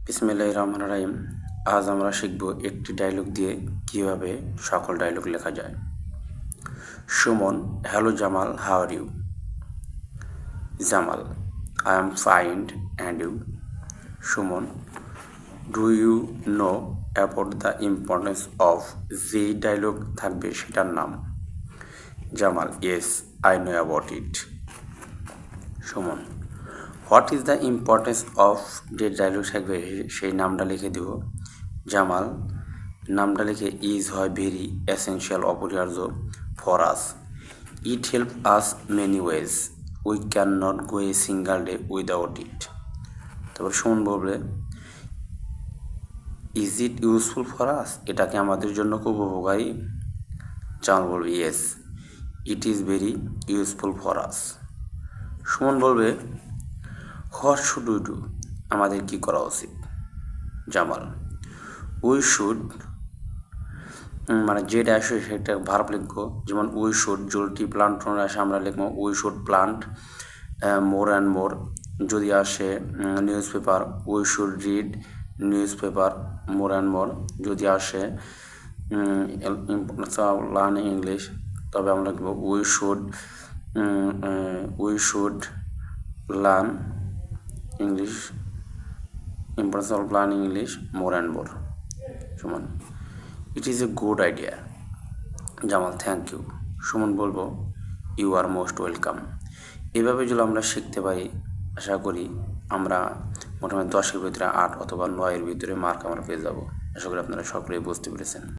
বিসমিল্লাহির রহমানির রহিম। আজ আমরা শিখব একটি ডায়লগ দিয়ে কিভাবে সকল ডায়লগ লেখা যায়। Suman: hello Jamal, how are you? Jamal: I am fine and you? Suman: do you know about the importance of? যে ডায়লগ থাকবে সেটার নাম। Jamal: yes, I know about it. Suman: what is the importance of? যে ডায়লগ থাকবে সেই নামটা লিখে দেব। জামাল: নামটা লিখে ইজ হয় ভেরি, এসেনশিয়াল অপরিহার্য, for us, it help us many ways, we can not go a single day without it. তারপর সুমন বলবে is it useful for us? এটা কি আমাদের জন্য খুব উপকারী? জামাল বলবে yes, it is very useful for us. Suman বলবে হোয়াট শুড উই ডু? আমাদের কি করা উচিত? জামাল: উই শুড, মানে যেটা আসে সেটা ভার্ব লিখবো। যেমন উই শুড, যদি প্লান্ট আসে আমরা লিখবো we should plant more and more. যদি আসে news paper, we should read news paper more and more. যদি আসে ইম্পর্টেন্স অফ লার্নিং ইংলিশ, তবে আমরা লিখবো we should learn English, importance of learning English more and more. Suman: it is a good idea. Jamal: thank you. Suman বলবো you R most welcome. এভাবে যদি আমরা শিখতে পারি, আশা করি আমরা মোটামুটি 10-এর ভিতরে 8 অথবা 9-এর ভিতরে মার্ক আমরা পেয়ে যাব। আশা করি আপনারা সকলেই বুঝতে পেরেছেন।